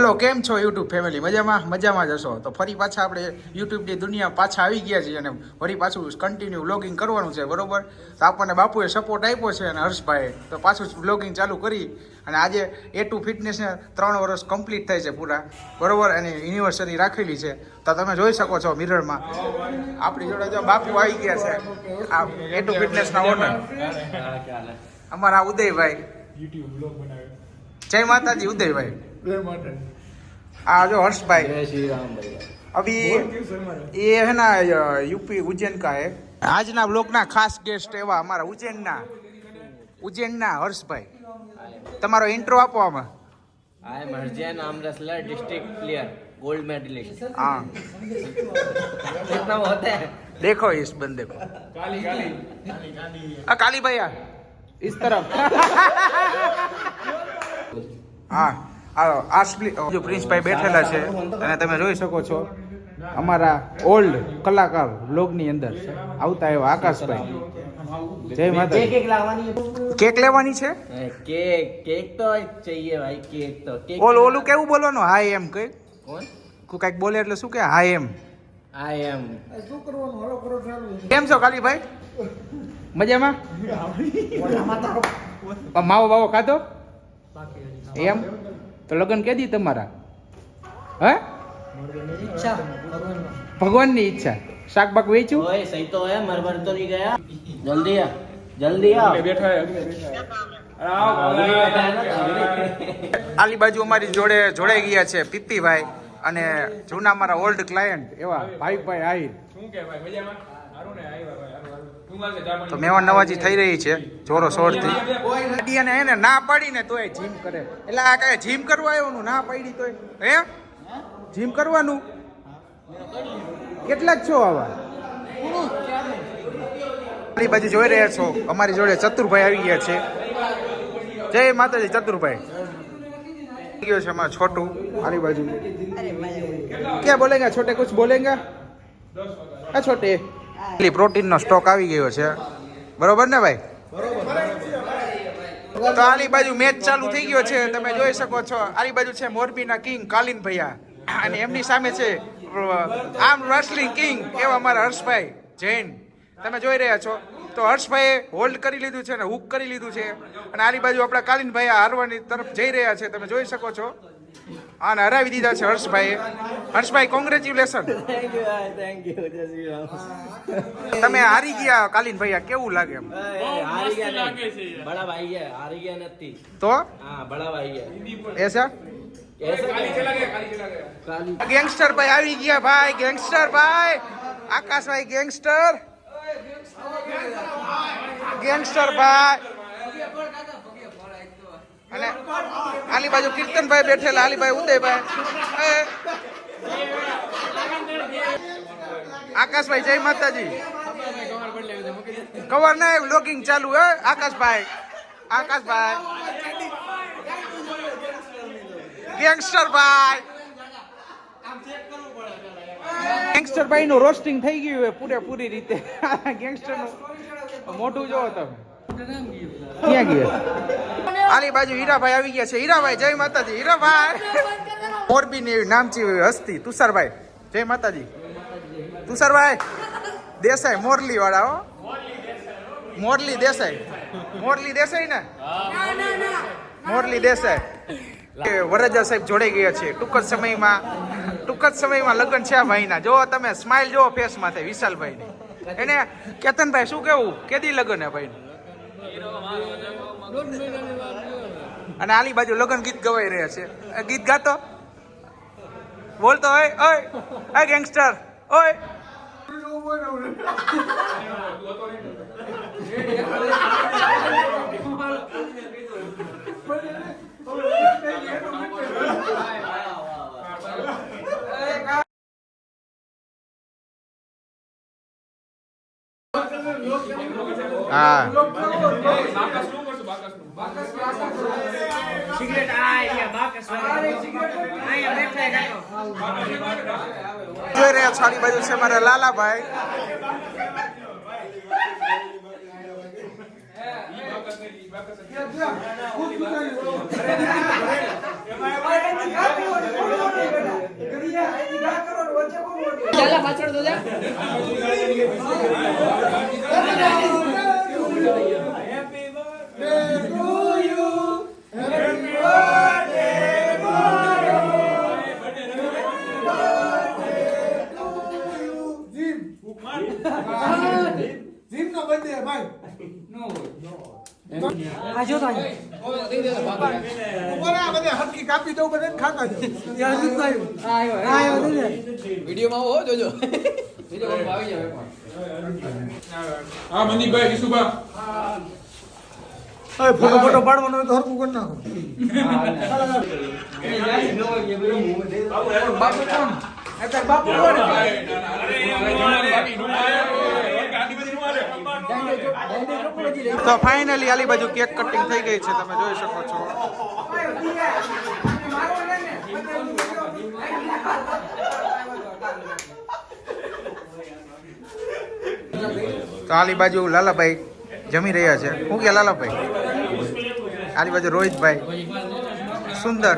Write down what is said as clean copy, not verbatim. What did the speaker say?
Hello, કેમ છો YouTube family? મજામાં જ હશો. તો ફરી પાછા આપણે યુટ્યુબની દુનિયા પાછા આવી ગયા છીએ અને ફરી પાછું કન્ટિન્યુ વ્લોગિંગ કરવાનું છે, બરોબર? તો આપણને બાપુએ સપોર્ટ આપ્યો છે અને હર્ષભાઈ તો પાછું વ્લોગિંગ ચાલુ કરી. અને આજે A2 ફિટનેસને 3 વર્ષ કમ્પ્લીટ થાય છે પૂરા, બરોબર? અને યુનિવર્સરી રાખેલી છે. તો તમે જોઈ શકો છો મિરરમાં આપણી જોડે જો બાપુ આવી ગયા છે, આ A2 ફિટનેસના ઓનર અમારા ઉદયભાઈ. YouTube બ્લોગ બનાવે. જય માતાજી ઉદયભાઈ. જય માતાજી. आ जो हर्ष भाई, जय श्री राम भैया। अभी ये है ना यूपी उज्जैन का है। आज ना ब्लॉग ना खास गेस्ट एवा हमारा उज्जैन ना हर्षभाई, તમારો ઇન્ટ્રો આપો આમાં. I am Harjan arm wrestler, district player, gold medalist. हाँ, कितना होता है? देखो इस बंदे को. काली भैया इस तरफ. हाँ, જો પ્રિન્સભાઈ બેઠેલા છે અને તમે જોઈ શકો છો અમારા ઓલ્ડ કલાકાર બ્લોગની અંદર આવતા એવા આકાશભાઈ. જય માતા. કેક લેવાની છે? केक तो चाहिए भाई, केक तो केक ઓલું કેવું બોલવાનું? હાય એમ કઈ કઈક બોલે એટલે શું કે હાય એમ. I am કેમ છો કાલીભાઈ? મજામાં? માવો બાવો ખાધો એમ? તો લગ્ન કેદી તમારા? હે? ભગવાનની ઈચ્છા. શાક બાક વેચ્યું? ओए सही तो है, मर तो नहीं गया। जल्दी आ બેઠા આલી બાજુ અમારી જોડે જોડાઈ ગયા છે પીપીભાઈ અને જૂના મારા ઓલ્ડ ક્લાયન્ટ એવા ભાઈ આહિર. શું કે ભાઈ મજામાં? સારું ને? આવ્યા ભાઈ, સારું. તું મારે જા તો મહેમાન નવાજી થઈ રહી છે જોરો શોરથી. અને એને ના પાડીને તોય જીમ કરે. એટલે આ કઈ જીમ કરવા આવ્યું? ના પાડી તોય હે જીમ કરવાનું? કેટલા જ છો આવા? આલી બાજુ જોઈ રહ્યા છો અમારી જોડે ચતુરભાઈ આવી ગયા છે. જય માતાજી ચતુરભાઈ. ગયો છે અમારા છોટું આલી બાજુ. ક્યાં બોલેગા છોટે? કુછ બોલેગા? હા છોટે. પ્રોટીનનો સ્ટોક આવી ગયો છે, બરોબર ને ભાઈ? તો આલી બાજુ મેચ ચાલુ થઈ ગયો છે, તમે જોઈ શકો છો. આલી બાજુ છે મોરબીના કિંગ કાલીન ભૈયા અને એમની સામે છે આર્મ રેસલિંગ કિંગ એવા અમારા હર્ષભાઈ જૈન. તમે જોઈ રહ્યા છો. તો હર્ષભાઈએ હોલ્ડ કરી લીધું છે ને હુક કરી લીધું છે અને આલી બાજુ આપણા કાલીન ભાઈ હારવાની તરફ જઈ રહ્યા છે, તમે જોઈ શકો છો. અને હરાવી દીધા છે હર્ષભાઈએ. હર્ષભાઈ કોંગ્રેચ્યુલેશન. थैंक यू जय श्री राम। તમે હારી ગયા કાલીન ભૈયા, કેવું લાગે એમ? हारी गया नहीं, बड़ा भाई है, हारी गया नहीं તો हाँ बड़ा भाई है એસા ऐसे કાલી ચલા ગયા. काली ગેંગસ્ટર ભાઈ આવી ગયા. ભાઈ ગેંગસ્ટર ભાઈ, આકાશભાઈ ગેંગસ્ટર ભાઈ. અને આલી બાજુ કીર્તનભાઈ બેઠેલા, આલીભાઈ ઉદયભાઈ. આકાશભાઈ જય માતાજી. કવર ના વ્લોગિંગ ચાલુ હે આકાશભાઈ. ગેંગસ્ટર ભાઈ નું રોસ્ટિંગ થઈ ગયું પૂરેપૂરી રીતે. ગેંગસ્ટર નું મોઢું જોવો તમે. ક્યાં ગયા? આલી બાજુ હીરાભાઈ આવી ગયા છે. હીરાભાઈ જય માતાજી. હીરાભાઈ મોરબીની નામચી હસ્તી તુષારભાઈ. જય માતાજી. તુષારભાઈ દેસાઈ મોરલી વાળા. હો, મોરલી દેસાઈ ને મોરલી દેસાઈ. વરરાજા સાહેબ જોડાઈ ગયા છે ટૂંક જ સમયમાં લગ્ન છે આ ભાઈના. જો તમે સ્માઇલ જો ફેસ માં થાય વિશાલભાઈ ની. એને કેતનભાઈ શું કેવું, કેદી લગ્ન હે ભાઈ? અને આલી બાજુ લગ્ન ગીત ગવાઈ રહ્યા છે. ગીત ગાતો બોલતો ઓય ગેંગસ્ટર ઓય. હા સિગરેટ આ એરિયા બાકસ આયા બેઠા ગાયો જોઈ રહ્યા છો આલી બાજુ છે મારા લાલાભાઈ. આ જો તો હરકી કાપી દઉં બધે ખાતા વિડીયોમાં હો જોજો હા મનદીપભાઈ વિશુભા ફોટો ફોટો પાડવાનો હોય તો હરકું કરી નાખો બાપુ કોણ અત્યારે બાપુ કોણ તો ફાઇનલી આલી બાજુ કેક કટિંગ થઈ ગઈ છે તમે જોઈ શકો છો તો આલી બાજુ લાલાભાઈ જમી રહ્યા છે શું કે લાલાભાઈ આલી બાજુ રોહિતભાઈ સુંદર